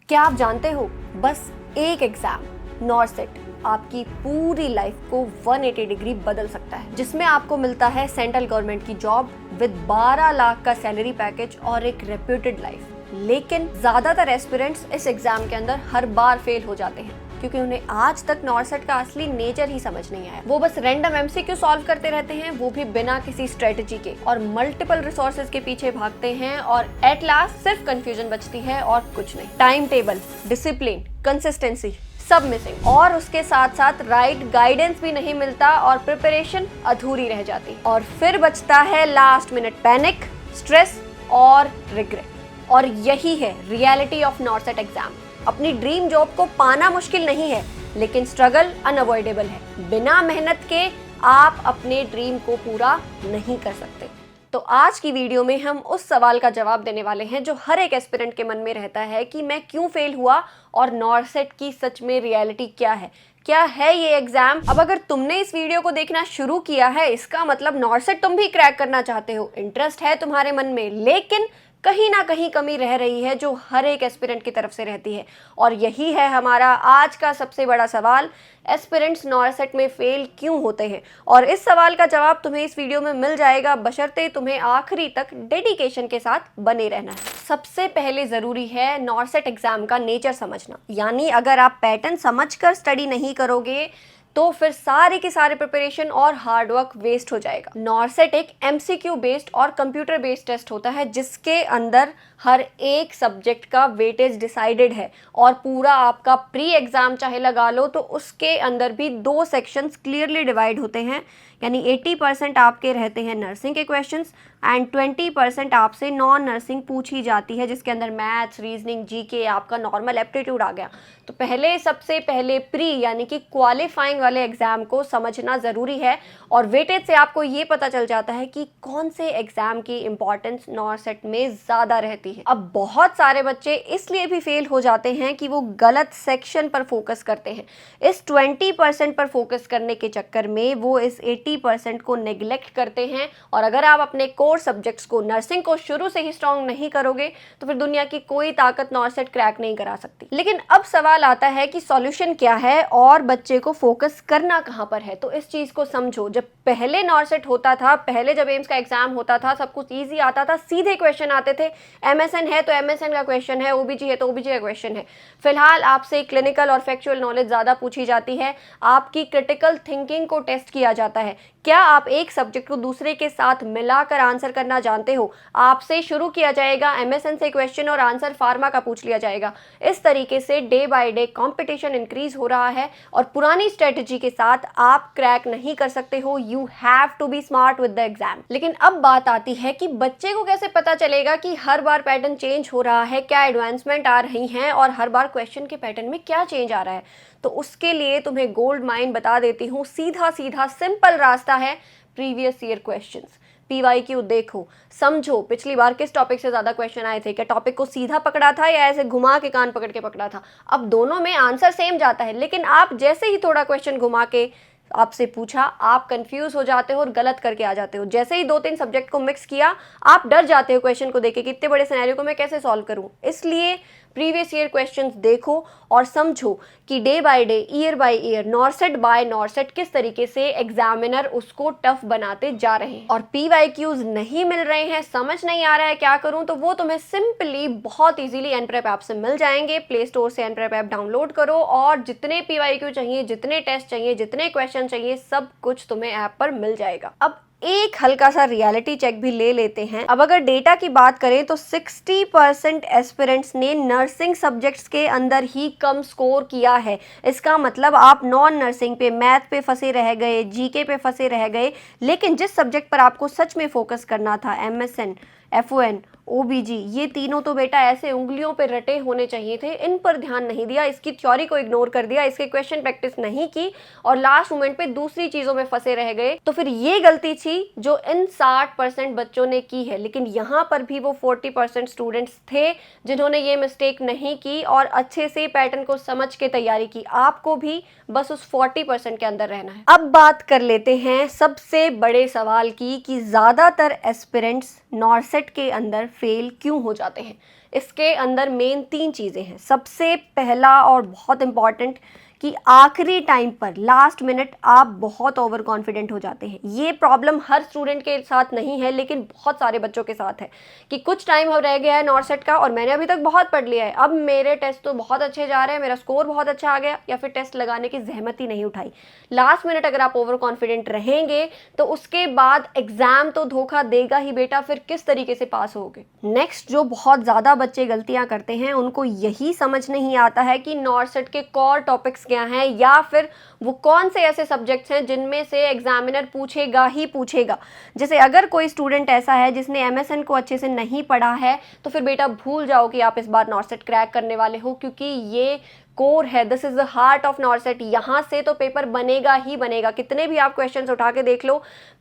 क्या आप जानते हो, बस एक एग्जाम नॉरसेट आपकी पूरी लाइफ को 180 डिग्री बदल सकता है, जिसमें आपको मिलता है सेंट्रल गवर्नमेंट की जॉब विद 12 लाख का सैलरी पैकेज और एक रेप्यूटेड लाइफ। लेकिन ज्यादातर एस्पिरेंट्स इस एग्जाम के अंदर हर बार फेल हो जाते हैं क्योंकि उन्हें आज तक नॉरसेट का असली नेचर ही समझ नहीं आया। वो बस रैंडम एमसीक्यू सॉल्व करते रहते हैं, वो भी बिना किसी स्ट्रेटजी के, और मल्टीपल रिसोर्सेज के पीछे भागते हैं और एट लास्ट सिर्फ कंफ्यूजन बचती है और कुछ नहीं। टाइम टेबल, डिसिप्लिन, कंसिस्टेंसी सब मिसिंग, और उसके साथ साथ राइट गाइडेंस भी नहीं मिलता और प्रिपरेशन अधूरी रह जाती। और फिर बचता है लास्ट मिनट पैनिक, स्ट्रेस और रिग्रेट। और यही है रियलिटी ऑफ नॉरसेट एग्जाम। अपनी ड्रीम जॉब को पाना मुश्किल नहीं है, लेकिन स्ट्रगल अनअवॉइडेबल है। बिना मेहनत के आप अपने ड्रीम को पूरा नहीं कर सकते। तो आज की वीडियो में हम उस सवाल का जवाब देने वाले हैं जो हर एक एस्पिरेंट के मन में रहता है कि मैं क्यों फेल हुआ और नॉरसेट की सच में रियलिटी क्या है, क्या है ये एग्जाम। अब अगर तुमने इस वीडियो को देखना शुरू किया है, इसका मतलब नॉरसेट तुम भी क्रैक करना चाहते हो, इंटरेस्ट है तुम्हारे मन में, लेकिन कहीं ना कहीं कमी रह रही है जो हर एक एस्पिरेंट की तरफ से रहती है। और यही है हमारा आज का सबसे बड़ा सवाल, एस्पिरेंट्स नॉरसेट में फेल क्यों होते हैं। और इस सवाल का जवाब तुम्हें इस वीडियो में मिल जाएगा, बशर्ते तुम्हें आखिरी तक डेडिकेशन के साथ बने रहना है। सबसे पहले जरूरी है नॉरसेट एग्जाम का नेचर समझना, यानी अगर आप पैटर्न समझकर स्टडी नहीं करोगे तो फिर सारे के सारे प्रिपरेशन और हार्डवर्क वेस्ट हो जाएगा। नॉरसेट एक एमसीक्यू बेस्ड और कंप्यूटर बेस्ड टेस्ट होता है जिसके अंदर हर एक सब्जेक्ट का वेटेज डिसाइडेड है, और पूरा आपका प्री एग्जाम चाहे लगा लो तो उसके अंदर भी 2 सेक्शंस क्लियरली डिवाइड होते हैं। यानी 80% आपके रहते हैं नर्सिंग के क्वेश्चंस एंड 20% आपसे नॉन नर्सिंग पूछी जाती है, जिसके अंदर मैथ्स, रीजनिंग, जीके, आपका नॉर्मल एप्टीट्यूड आ गया। तो सबसे पहले प्री यानी कि क्वालिफाइंग वाले एग्जाम को समझना ज़रूरी है, और वेटेज से आपको ये पता चल जाता है कि कौन से एग्जाम की इंपॉर्टेंस नॉरसेट में ज़्यादा रहती है। अब बहुत सारे बच्चे इसलिए भी फेल हो जाते हैं कि वो गलत सेक्शन पर फोकस करते हैं। इस 20% पर फोकस करने के चक्कर में वो इस 80% को नेग्लेक्ट करते हैं। और अगर आप अपने कोर सब्जेक्ट्स को, नर्सिंग को शुरू से ही स्ट्रॉन्ग नहीं करोगे तो फिर दुनिया की कोई ताकत नॉरसेट क्रैक नहीं करा सकती। लेकिन अब सवाल आता है कि सॉल्यूशन क्या है और बच्चे को फोकस करना कहां पर है। तो इस चीज को समझो, जब पहले नॉरसेट होता था, पहले जब एम्स का एग्जाम होता था, सब कुछ इजी आता था, सीधे क्वेश्चन आते थे। एमएसएन है तो एमएसएन का क्वेश्चन है, ओबीजी है तो ओबीजी का क्वेश्चन है। फिलहाल आपसे क्लिनिकल और फैक्चुअल नॉलेज ज्यादा पूछी जाती है, आपकी क्रिटिकल थिंकिंग को टेस्ट किया जाता है। क्या आप एक सब्जेक्ट को दूसरे के साथ मिलाकर आंसर करना जानते हो? आपसे शुरू किया जाएगा एमएसएन से क्वेश्चन और आंसर फार्मा का पूछ लिया जाएगा। इस तरीके से day by day competition increase हो रहा है और पुरानी स्ट्रेटजी के साथ आप क्रैक नहीं कर सकते हो। You have to be smart with the exam. लेकिन अब बात आती है कि बच्चे को कैसे पता चलेगा कि हर बार पैटर्न चेंज हो रहा है, क्या एडवांसमेंट आ रही हैं और हर बार क्वेश्चन के पैटर्न में क्या चेंज आ रहा है। तो उसके लिए तुम्हें गोल्ड माइन बता देती हूँ, सीधा सीधा सिंपल रास्ता है प्रीवियस ईयर क्वेश्चंस। पीवाईक्यू देखो, समझो पिछली बार किस टॉपिक से ज्यादा क्वेश्चन आए थे, क्या टॉपिक को सीधा पकड़ा था या ऐसे घुमा के कान पकड़ के पकड़ा था। अब दोनों में आंसर सेम जाता है, लेकिन आप जैसे ही थोड़ा क्वेश्चन घुमा के आपसे पूछा, आप कंफ्यूज हो जाते हो और गलत करके आ जाते हो। जैसे ही 2-3 सब्जेक्ट को मिक्स किया, आप डर जाते हो क्वेश्चन को देखे कि इतने बड़े सिनेरियो को मैं कैसे सॉल्व करूं। इसलिए प्रीवियस ईयर क्वेश्चंस देखो और समझो कि day by day, year by year, NORCET by NORCET किस तरीके से एग्जामिनर उसको टफ बनाते जा रहे हैं। और पीवाईक्यूज नहीं मिल रहे हैं, समझ नहीं आ रहा है क्या करूं, तो वो तुम्हें सिंपली बहुत इजीली एनप्रेप ऐप से मिल जाएंगे। प्ले स्टोर से एनप्रेप ऐप डाउनलोड करो और जितने पीवाईक्यू चाहिए, जितने टेस्ट चाहिए, जितने क्वेश्चन चाहिए, सब कुछ तुम्हें ऐप पर मिल जाएगा। अब एक हल्का सा रियलिटी चेक भी ले लेते हैं। अब अगर डेटा की बात करें तो 60% एस्पिरेंट्स ने नर्सिंग सब्जेक्ट्स के अंदर ही कम स्कोर किया है। इसका मतलब आप नॉन नर्सिंग पे, मैथ पे फंसे रह गए, जीके पे फंसे रह गए, लेकिन जिस सब्जेक्ट पर आपको सच में फोकस करना था, एमएसएन, एफओएन, ओबीजी, ये तीनों तो बेटा ऐसे उंगलियों पे रटे होने चाहिए थे, इन पर ध्यान नहीं दिया, इसकी थ्योरी को इग्नोर कर दिया, इसके क्वेश्चन प्रैक्टिस नहीं की और लास्ट मोमेंट पे दूसरी चीजों में फंसे रह गए। तो फिर ये गलती थी जो इन 60% बच्चों ने की है। लेकिन यहाँ पर भी वो 40% स्टूडेंट्स थे जिन्होंने ये मिस्टेक नहीं की और अच्छे से पैटर्न को समझ के तैयारी की। आपको भी बस उस 40% के अंदर रहना है। अब बात कर लेते हैं सबसे बड़े सवाल की कि ज्यादातर एस्पिरेंट्स नॉरसेट के अंदर फेल क्यों हो जाते हैं। इसके अंदर मेन 3 चीज़ें हैं। सबसे पहला और बहुत इंपॉर्टेंट कि आखिरी टाइम पर लास्ट मिनट आप बहुत ओवर कॉन्फिडेंट हो जाते हैं। ये प्रॉब्लम हर स्टूडेंट के साथ नहीं है, लेकिन बहुत सारे बच्चों के साथ है कि कुछ टाइम हो रह गया है नॉर्सेट का और मैंने अभी तक बहुत पढ़ लिया है, अब मेरे टेस्ट तो बहुत अच्छे जा रहे हैं, मेरा स्कोर बहुत अच्छा आ गया, या फिर टेस्ट लगाने की जहमत ही नहीं उठाई। लास्ट मिनट अगर आप ओवर कॉन्फिडेंट रहेंगे तो उसके बाद एग्जाम तो धोखा देगा ही बेटा, फिर किस तरीके से पास होगे। नेक्स्ट जो बहुत ज़्यादा बच्चे गलतियां करते हैं, उनको यही समझ नहीं आता है कि नॉर्सेट के कोर टॉपिक्स क्या हैं, या फिर वो कौन से ऐसे सब्जेक्ट्स हैं जिनमें से एग्जामिनर पूछेगा ही पूछेगा। जैसे अगर कोई स्टूडेंट ऐसा है जिसने एमएसएन को अच्छे से नहीं पढ़ा है, तो फिर बेटा भूल जाओ कि आप इस बार नॉर्सेट क्रैक करने वाले हो, क्योंकि ये कोर है, this is the heart of नॉर्सेट। यहाँ से तो पेपर बनेगा ही बनेगा। कितने भी आप क्वेश्चंस उठा के देख लो,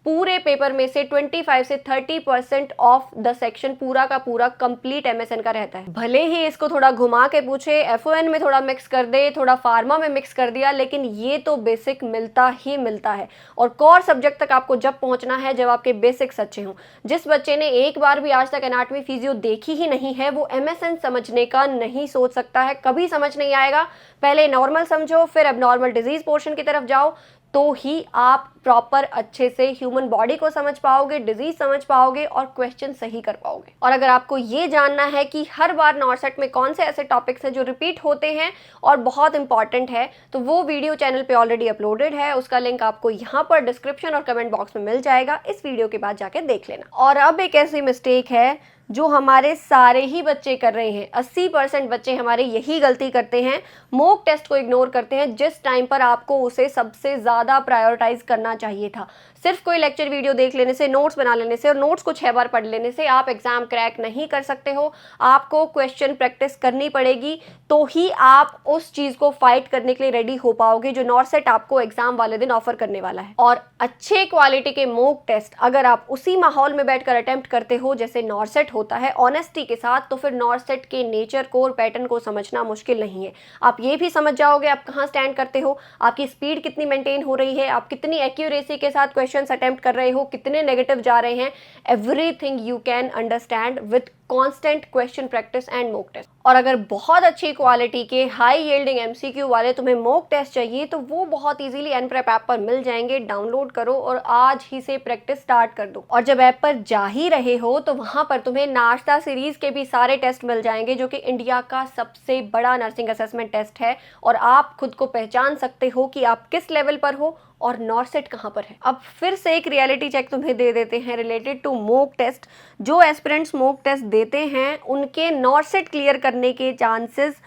पूरे पेपर में से 25 से 30% ऑफ द सेक्शन पूरा का पूरा कंप्लीट एमएसएन का रहता है। भले ही इसको थोड़ा घुमा के पूछे, एफओएन में थोड़ा मिक्स कर दे, थोड़ा फार्मा में मिक्स कर दिया, लेकिन ये तो बेसिक मिलता ही मिलता है। और कोर सब्जेक्ट तक आपको जब पहुंचना है जब आपके बेसिक्स अच्छे हों। जिस बच्चे ने एक बार भी आज तक एनाटॉमी फिजियो देखी ही नहीं है, वो एमएसएन समझने का नहीं सोच सकता है, कभी समझ नहीं आएगा। पहले नॉर्मल समझो, फिर एबनॉर्मल डिजीज पोर्शन की तरफ जाओ, तो ही आप प्रॉपर अच्छे से ह्यूमन बॉडी को समझ पाओगे, डिजीज समझ पाओगे और क्वेश्चन सही कर पाओगे। और अगर आपको ये जानना है कि हर बार नॉर्सेट में कौन से ऐसे टॉपिक्स हैं जो रिपीट होते हैं और बहुत इंपॉर्टेंट है, तो वो वीडियो चैनल पे ऑलरेडी अपलोडेड है। उसका लिंक आपको यहाँ पर डिस्क्रिप्शन और कमेंट बॉक्स में मिल जाएगा, इस वीडियो के बाद जाके देख लेना। और अब एक ऐसी मिस्टेक है जो हमारे सारे ही बच्चे कर रहे हैं, 80% बच्चे हमारे यही गलती करते हैं, मॉक टेस्ट को इग्नोर करते हैं जिस टाइम पर आपको उसे सबसे ज़्यादा प्रायोरिटाइज करना चाहिए था। सिर्फ कोई लेक्चर वीडियो देख लेने से, नोट्स बना लेने से और नोट्स को 6 बार पढ़ लेने से आप एग्जाम क्रैक नहीं कर सकते हो। आपको क्वेश्चन प्रैक्टिस करनी पड़ेगी, तो ही आप उस चीज़ को फाइट करने के लिए रेडी हो पाओगे जो नॉर्सेट आपको एग्जाम वाले दिन ऑफर करने वाला है। और अच्छे क्वालिटी के मॉक टेस्ट अगर आप उसी माहौल में बैठकर अटेम्प्ट करते हो जैसे नॉर्सेट होता है, ऑनेस्टी के साथ, तो फिर नॉर्सेट के नेचर कोर पैटर्न को समझना मुश्किल नहीं है। आप ये भी समझ जाओगे आप कहाँ स्टैंड करते हो, आपकी स्पीड कितनी मेंटेन हो रही है, आप कितनी एक्यूरेसी के साथ क्वेश्चंस अटेम्प्ट कर रहे हो, कितने नेगेटिव जा रहे हैं। Everything you can understand with constant question practice and mock test. और अगर बहुत अच्छी क्वालिटी के हाई यील्डिंग एमसीक्यू वाले तुम्हें मॉक टेस्ट चाहिए, तो वो बहुत इजीली एनप्रेप ऐप पर मिल जाएंगे। डाउनलोड करो और आज ही से प्रैक्टिस स्टार्ट कर दो। और जब ऐप पर जा ही रहे हो तो वहां पर तुम्हें नाश्ता सीरीज के भी सारे टेस्ट मिल जाएंगे, जो कि इंडिया का सबसे बड़ा नर्सिंग असेसमेंट टेस्ट है। और आप खुद को पहचान सकते हो कि आप किस लेवल पर हो और नॉर्सेट कहाँ पर है। अब फिर से एक रियलिटी चेक तुम्हें दे देते हैं रिलेटेड टू मॉक टेस्ट। जो एस्पिरेंट्स मॉक टेस्ट देते हैं उनके नॉर्सेट क्लियर करने के चांसेस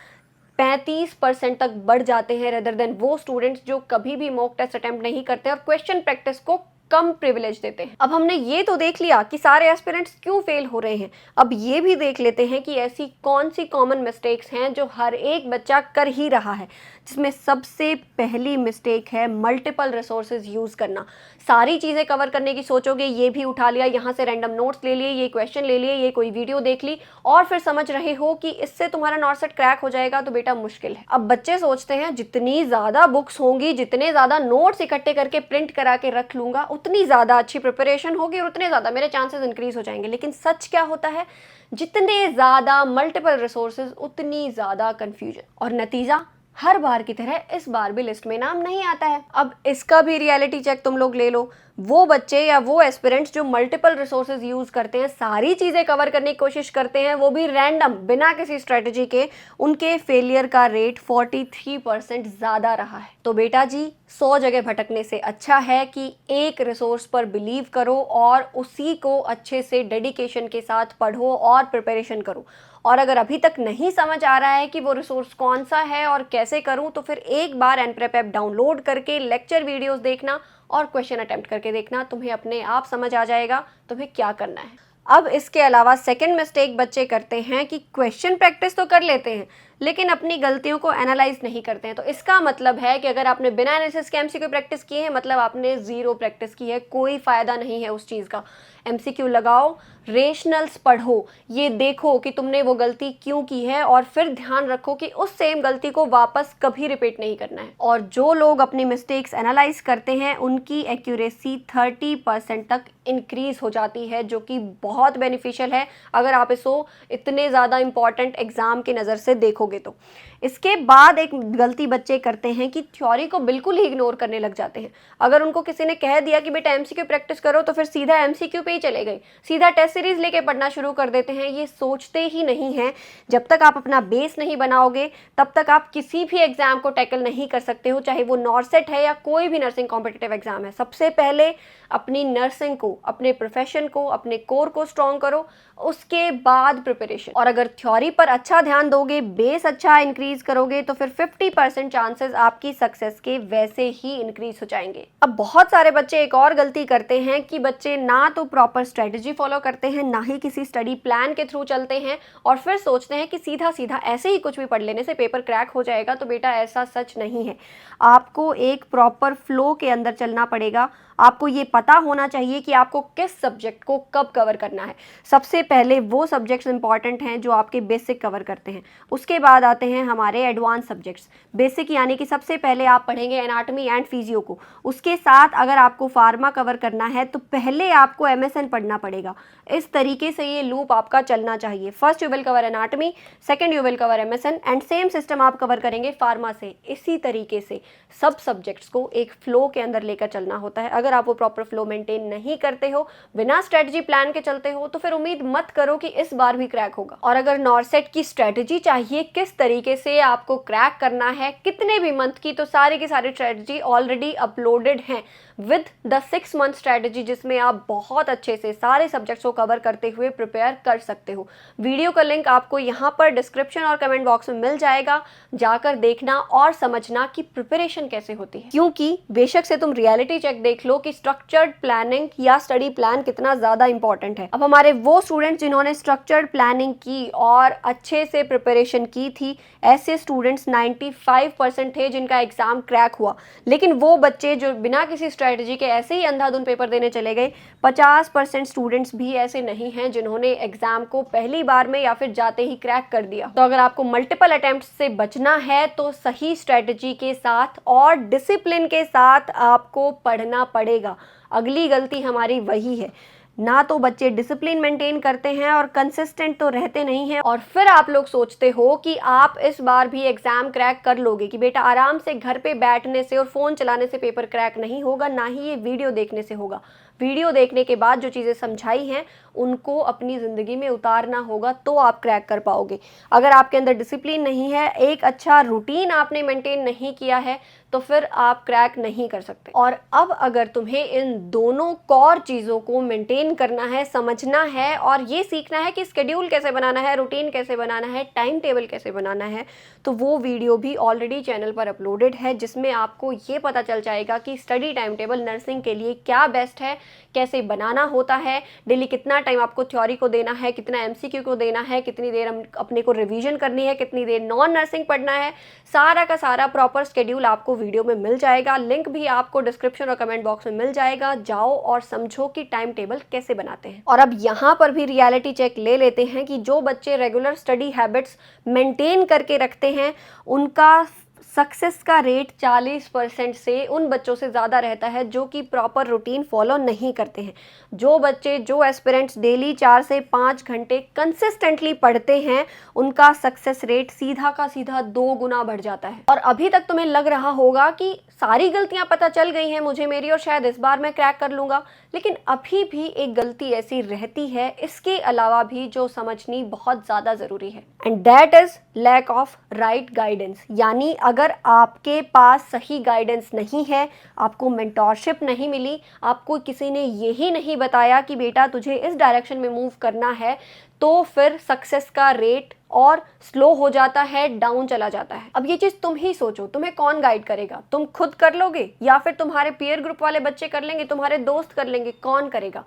35% तक बढ़ जाते हैं, रेदर देन वो स्टूडेंट्स जो कभी भी मॉक टेस्ट अटेम्प्ट नहीं करते और क्वेश्चन प्रैक्टिस को कम प्रिविलेज देते हैं। अब हमने ये तो देख लिया कि सारे एस्पिरेंट्स क्यों फेल हो रहे हैं, अब ये भी देख लेते हैं कि ऐसी कौन सी कॉमन मिस्टेक्स हैं जो हर एक बच्चा कर ही रहा है। जिसमें सबसे पहली मिस्टेक है मल्टीपल रिसोर्सेज यूज़ करना। सारी चीज़ें कवर करने की सोचोगे, ये भी उठा लिया, यहाँ से रैंडम नोट्स ले लिए, ये क्वेश्चन ले लिए, ये कोई वीडियो देख ली, और फिर समझ रहे हो कि इससे तुम्हारा नॉर्सेट क्रैक हो जाएगा, तो बेटा मुश्किल है। अब बच्चे सोचते हैं जितनी ज़्यादा बुक्स होंगी, जितने ज़्यादा नोट्स इकट्ठे करके प्रिंट करा के रख लूँगा, उतनी ज़्यादा अच्छी प्रिपरेशन होगी और उतने ज़्यादा मेरे चांसेस इंक्रीज हो जाएंगे। लेकिन सच क्या होता है, जितने ज़्यादा मल्टीपल रिसोर्सेज उतनी ज़्यादा कन्फ्यूजन, और नतीजा हर बार की तरह इस बार भी लिस्ट में नाम नहीं आता है। अब इसका भी रियलिटी चेक तुम लोग ले लो। वो बच्चे या वो एस्पिरेंट्स जो मल्टीपल रिसोर्सेज यूज़ करते हैं, सारी चीज़ें कवर करने की कोशिश करते हैं, वो भी रैंडम बिना किसी स्ट्रेटजी के, उनके फेलियर का रेट 43% ज़्यादा रहा है। तो बेटा जी 100 जगह भटकने से अच्छा है कि एक रिसोर्स पर बिलीव करो और उसी को अच्छे से डेडिकेशन के साथ पढ़ो और प्रिपरेशन करो। और अगर अभी तक नहीं समझ आ रहा है कि वो रिसोर्स कौन सा है और कैसे करूं, तो फिर एक बार एनप्रेप ऐप डाउनलोड करके लेक्चर वीडियोस देखना और क्वेश्चन अटेम्प्ट करके देखना, तुम्हें अपने आप समझ आ जाएगा तुम्हें क्या करना है। अब इसके अलावा सेकंड मिस्टेक बच्चे करते हैं कि क्वेश्चन प्रैक्टिस तो कर लेते हैं, लेकिन अपनी गलतियों को एनालाइज नहीं करते हैं। तो इसका मतलब है कि अगर आपने बिना एनालिसिस के एमसीक्यू प्रैक्टिस की है, मतलब आपने जीरो प्रैक्टिस की है, कोई फायदा नहीं है उस चीज़ का। एमसीक्यू लगाओ, रेशनल्स पढ़ो, ये देखो कि तुमने वो गलती क्यों की है, और फिर ध्यान रखो कि उस सेम गलती को वापस कभी रिपीट नहीं करना है। और जो लोग अपनी मिस्टेक्स एनालाइज करते हैं उनकी एक्यूरेसी 30% तक इंक्रीज हो जाती है, जो कि बहुत बेनिफिशियल है अगर आप इसको इतने ज़्यादा इंपॉर्टेंट एग्जाम की नज़र से देखोगे तो। इसके बाद एक गलती बच्चे करते हैं कि थ्योरी को बिल्कुल ही इग्नोर करने लग जाते हैं। अगर उनको किसी ने कह दिया कि बेटा एमसीक्यू प्रैक्टिस करो, तो फिर सीधा एमसीक्यू पे ही चले गए, सीधा टेस्ट सीरीज लेके पढ़ना शुरू कर देते हैं। ये सोचते ही नहीं हैं, जब तक आप अपना बेस नहीं बनाओगे तब तक आप किसी भी एग्जाम को टैकल नहीं कर सकते हो, चाहे वो नॉर्सेट है या कोई भी नर्सिंग कॉम्पिटिटिव एग्जाम है। सबसे पहले अपनी नर्सिंग को, अपने प्रोफेशन को, अपने कोर को स्ट्रॉन्ग करो, उसके बाद प्रिपरेशन। और अगर थ्योरी पर अच्छा ध्यान दोगे, बेस अच्छा इंक्रीज करोगे, तो फिर 50% चांसेस आपकी सक्सेस के वैसे ही इंक्रीज हो जाएंगे। अब बहुत सारे बच्चे एक और गलती करते हैं कि बच्चे ना तो प्रॉपर स्ट्रेटजी फॉलो करते हैं, ना ही किसी स्टडी प्लान के थ्रू चलते हैं, और फिर सोचते हैं कि सीधा सीधा ऐसे ही कुछ भी पढ़ लेने से पेपर क्रैक हो जाएगा। तो बेटा ऐसा सच नहीं है। आपको एक प्रॉपर फ्लो के अंदर चलना पड़ेगा। आपको ये पता होना चाहिए कि आपको किस सब्जेक्ट को कब कवर करना है। सबसे पहले वो सब्जेक्ट्स इंपॉर्टेंट हैं जो आपके बेसिक कवर करते हैं, उसके बाद आते हैं हमारे एडवांस सब्जेक्ट्स। बेसिक यानी कि सबसे पहले आप पढ़ेंगे एनाटॉमी एंड फिजियो को, उसके साथ अगर आपको फार्मा कवर करना है तो पहले आपको एमएसएन पढ़ना पड़ेगा। इस तरीके से ये लूप आपका चलना चाहिए। First you will cover anatomy, second you will cover MSN, and same system आप कवर करेंगे फार्मा से। इसी तरीके से सब सब्जेक्ट्स को एक फ्लो के अंदर लेकर चलना होता है। अगर आप वो प्रॉपर फ्लो मेंटेन नहीं करते हो, बिना स्ट्रेटजी प्लान के चलते हो, तो फिर उम्मीद मत करो कि इस बार भी क्रैक होगा। और अगर नॉर्सेट की स्ट्रेटजी चाहिए, किस तरीके से आपको क्रैक करना है, कितने भी मंथ की, तो सारी की सारी स्ट्रेटजी ऑलरेडी अपलोडेड हैं विद द 6 मंथ स्ट्रेटजी, जिसमें आप बहुत अच्छे से सारे सब्जेक्ट्स को कवर करते हुए प्रिपेयर कर सकते हो। वीडियो का लिंक आपको यहाँ पर डिस्क्रिप्शन और कमेंट बॉक्स में मिल जाएगा, जाकर देखना और समझना कि प्रिपरेशन कैसे होती है। क्योंकि बेशक से तुम रियलिटी चेक देख लो कि स्ट्रक्चर्ड प्लानिंग या स्टडी प्लान कितना ज़्यादा इंपॉर्टेंट है। अब हमारे वो स्टूडेंट्स जिन्होंने स्ट्रक्चर्ड प्लानिंग की और अच्छे से प्रिपरेशन की थी, ऐसे स्टूडेंट्स 95% थे जिनका एग्जाम क्रैक हुआ। लेकिन वो बच्चे जो बिना किसी स्ट्रेटजी के ऐसे ही अंधाधुंध पेपर देने चले गए, 50% स्टूडेंट्स भी ऐसे नहीं हैं जिन्होंने एग्जाम को पहली बार में या फिर जाते ही क्रैक कर दिया। तो अगर आपको मल्टीपल अटेम्प्ट से बचना है तो सही स्ट्रेटजी के साथ और डिसिप्लिन के साथ आपको पढ़ना पड़ेगा। अगली गलती हमारी वही है, ना तो बच्चे डिसिप्लिन मेंटेन करते हैं और कंसिस्टेंट तो रहते नहीं हैं, और फिर आप लोग सोचते हो कि आप इस बार भी एग्जाम क्रैक कर लोगे, कि बेटा आराम से घर पे बैठने से और फ़ोन चलाने से पेपर क्रैक नहीं होगा, ना ही ये वीडियो देखने से होगा। वीडियो देखने के बाद जो चीज़ें समझाई हैं उनको अपनी ज़िंदगी में उतारना होगा, तो आप क्रैक कर पाओगे। अगर आपके अंदर डिसिप्लिन नहीं है, एक अच्छा रूटीन आपने मेंटेन नहीं किया है, तो फिर आप क्रैक नहीं कर सकते। और अब अगर तुम्हें इन दोनों कोर चीज़ों को मेंटेन करना है, समझना है और ये सीखना है कि स्केड्यूल कैसे बनाना है, रूटीन कैसे बनाना है, टाइम टेबल कैसे बनाना है, तो वो वीडियो भी ऑलरेडी चैनल पर अपलोडेड है, जिसमें आपको ये पता चल जाएगा कि स्टडी टाइम टेबल नर्सिंग के लिए क्या बेस्ट है, कैसे बनाना होता है, डेली कितना टाइम आपको थ्योरी को देना है, कितना एमसीक्यू को देना है, कितनी देर अपने को रिवीजन करनी है, कितनी देर नॉन नर्सिंग पढ़ना है। सारा का सारा प्रॉपर स्केड्यूल आपको वीडियो में मिल जाएगा। लिंक भी आपको डिस्क्रिप्शन और कमेंट बॉक्स में मिल जाएगा। जाओ और समझो कि टाइम टेबल कैसे बनाते हैं। और अब यहाँ पर भी रियलिटी चेक ले लेते हैं कि जो बच्चे रेगुलर स्टडी हैबिट्स मेंटेन करके रखते हैं उनका सक्सेस का रेट 40% से उन बच्चों से ज़्यादा रहता है जो कि प्रॉपर रूटीन फॉलो नहीं करते हैं। जो एस्पिरेंट्स डेली 4 से 5 घंटे कंसिस्टेंटली पढ़ते हैं, उनका सक्सेस रेट सीधा का सीधा 2 गुना बढ़ जाता है। और अभी तक तुम्हें लग रहा होगा कि सारी गलतियां पता चल गई हैं मुझे मेरी, और शायद इस बार मैं क्रैक कर लूँगा, लेकिन अभी भी एक गलती ऐसी रहती है इसके अलावा भी जो समझनी बहुत ज़्यादा ज़रूरी है, and that is lack of right guidance. यानी अगर आपके पास सही गाइडेंस नहीं है, आपको मेंटोरशिप नहीं मिली, आपको किसी ने यही नहीं बताया कि बेटा तुझे इस डायरेक्शन में मूव करना है, तो फिर सक्सेस का रेट और स्लो हो जाता है, डाउन चला जाता है। अब ये चीज़ तुम ही सोचो, तुम्हें कौन गाइड करेगा? तुम खुद कर लोगे या फिर तुम्हारे पीयर ग्रुप वाले बच्चे कर लेंगे, तुम्हारे दोस्त कर लेंगे? कौन करेगा?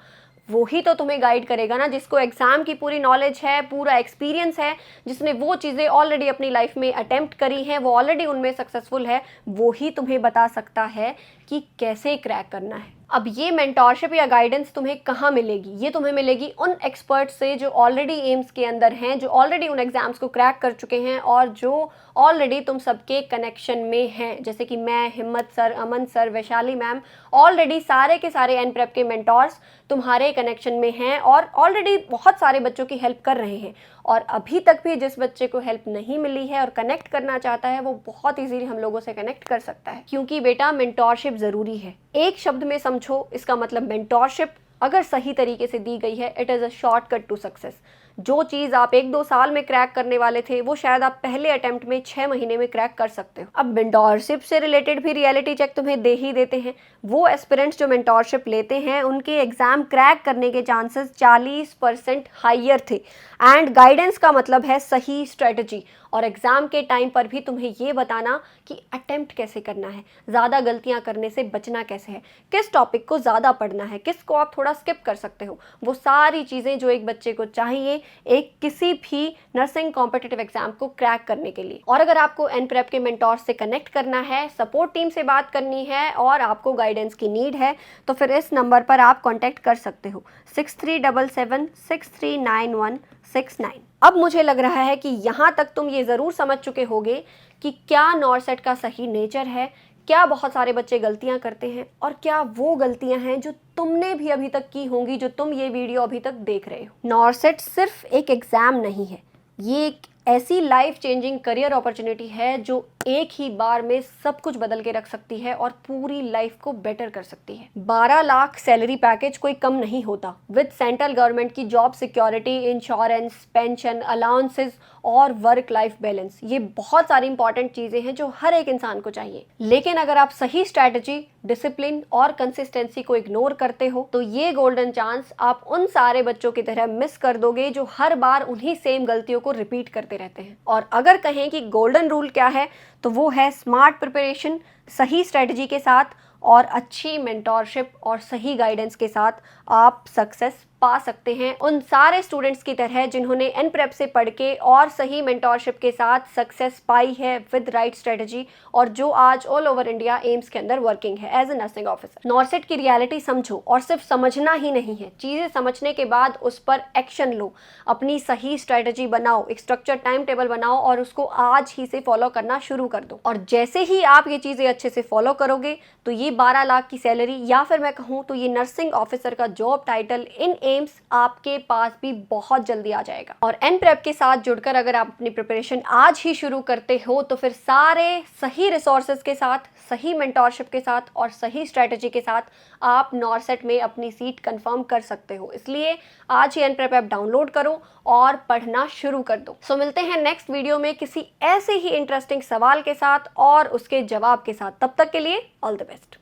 वो ही तो तुम्हें गाइड करेगा ना, जिसको एग्जाम की पूरी नॉलेज है, पूरा एक्सपीरियंस है, जिसने वो चीज़ें ऑलरेडी अपनी लाइफ में अटेम्प्ट करी हैं, वो ऑलरेडी उनमें सक्सेसफुल है, वो ही तुम्हें बता सकता है कि कैसे क्रैक करना है। अब ये मेंटोरशिप या गाइडेंस तुम्हें कहाँ मिलेगी? ये तुम्हें मिलेगी उन एक्सपर्ट्स से जो ऑलरेडी एम्स के अंदर हैं, जो ऑलरेडी उन एग्जाम्स को क्रैक कर चुके हैं और जो ऑलरेडी तुम सबके कनेक्शन में हैं। जैसे कि मैं, हिम्मत सर, अमन सर, वैशाली मैम, ऑलरेडी सारे के सारे एनप्रेप के मेंटोर्स तुम्हारे कनेक्शन में हैं और ऑलरेडी बहुत सारे बच्चों की हेल्प कर रहे हैं। और अभी तक भी जिस बच्चे को हेल्प नहीं मिली है और कनेक्ट करना चाहता है, वो बहुत इजीली हम लोगों से कनेक्ट कर सकता है, क्योंकि बेटा मेंटोरशिप ज़रूरी है। एक शब्द में समझो इसका मतलब मेंटोरशिप अगर सही तरीके से दी गई है, it is a shortcut to success. जो चीज़ आप 1-2 साल में क्रैक करने वाले थे, वो शायद आप पहले अटेम्प्ट में 6 महीने में क्रैक कर सकते हो। अब मेंटोरशिप से रिलेटेड भी रियलिटी चेक तुम्हें दे ही देते हैं। वो एस्पिरेंट्स जो मेंटोरशिप लेते हैं, उनके एग्जाम क्रैक करने के चांसेस 40% हाइयर थे। एंड गाइडेंस का मतलब है सही स्ट्रेटजी, और एग्जाम के टाइम पर भी तुम्हें ये बताना कि अटेम्प्ट कैसे करना है, ज़्यादा गलतियां करने से बचना कैसे है, किस टॉपिक को ज़्यादा पढ़ना है, किसको आप थोड़ा स्किप कर सकते हो। वो सारी चीज़ें जो एक बच्चे को चाहिए एक किसी भी नर्सिंग कॉम्पिटिटिव एग्जाम को क्रैक करने के लिए। और अगर आपको एनप्रेप के मेंटोर से कनेक्ट करना है, सपोर्ट टीम से बात करनी है और आपको गाइडेंस की नीड है, तो फिर इस नंबर पर आप कॉन्टैक्ट कर सकते हो 6377639169। अब मुझे लग रहा है कि यहाँ तक तुम ये ज़रूर समझ चुके होगे कि क्या नॉरसेट का सही नेचर है, क्या बहुत सारे बच्चे गलतियां करते हैं और क्या वो गलतियां हैं जो तुमने भी अभी तक की होंगी, जो तुम ये वीडियो अभी तक देख रहे हो। नॉरसेट सिर्फ एक एग्ज़ाम नहीं है, ये एक ऐसी लाइफ चेंजिंग करियर अपॉर्चुनिटी है जो एक ही बार में सब कुछ बदल के रख सकती है और पूरी लाइफ को बेटर कर सकती है। 12 लाख सैलरी पैकेज कोई कम नहीं होता, विद सेंट्रल गवर्नमेंट की job security, insurance, pension, allowances और वर्क लाइफ बैलेंस। ये बहुत सारी इंपॉर्टेंट चीज़ें हैं जो हर एक इंसान को चाहिए। लेकिन अगर आप सही स्ट्रैटेजी, डिसिप्लिन और कंसिस्टेंसी को इग्नोर करते हो, तो ये गोल्डन चांस आप उन सारे बच्चों की तरह मिस कर दोगे जो हर बार उन्हीं सेम गलतियों को रिपीट करते रहते हैं। और अगर कहें कि गोल्डन रूल क्या है, तो वो है स्मार्ट प्रिपरेशन, सही स्ट्रेटजी के साथ और अच्छी मेंटोरशिप और सही गाइडेंस के साथ आप सक्सेस पा सकते हैं उन सारे स्टूडेंट्स की तरह जिन्होंने एनप्रेप से पढ़ के और सही मेंटोरशिप के साथ सक्सेस पाई है विद राइट स्ट्रेटजी, और जो आज ऑल ओवर इंडिया एम्स के अंदर वर्किंग है as a nursing officer. NORCET की रियलिटी समझो, और सिर्फ समझना ही नहीं है, चीज़ें समझने के बाद उस पर एक्शन लो, अपनी सही स्ट्रेटजी बनाओ, एक स्ट्रक्चर टाइम टेबल बनाओ और उसको आज ही से फॉलो करना शुरू कर दो। और जैसे ही आप ये चीज़ें अच्छे से फॉलो करोगे तो ये 12 लाख की सैलरी, या फिर मैं कहूँ तो ये नर्सिंग ऑफिसर का जॉब टाइटल इन एम्स आपके पास भी बहुत जल्दी आ जाएगा। और एनप्रेप के साथ जुड़कर अगर आप अपनी प्रिपरेशन आज ही शुरू करते हो, तो फिर सारे सही रिसोर्सेज के साथ, सही मेंटोरशिप के साथ और सही स्ट्रेटजी के साथ आप नॉरसेट में अपनी सीट कंफर्म कर सकते हो। इसलिए आज ही एनप्रेप ऐप डाउनलोड करो और पढ़ना शुरू कर दो। सो मिलते हैं नेक्स्ट वीडियो में किसी ऐसे ही इंटरेस्टिंग सवाल के साथ और उसके जवाब के साथ। तब तक के लिए ऑल द बेस्ट।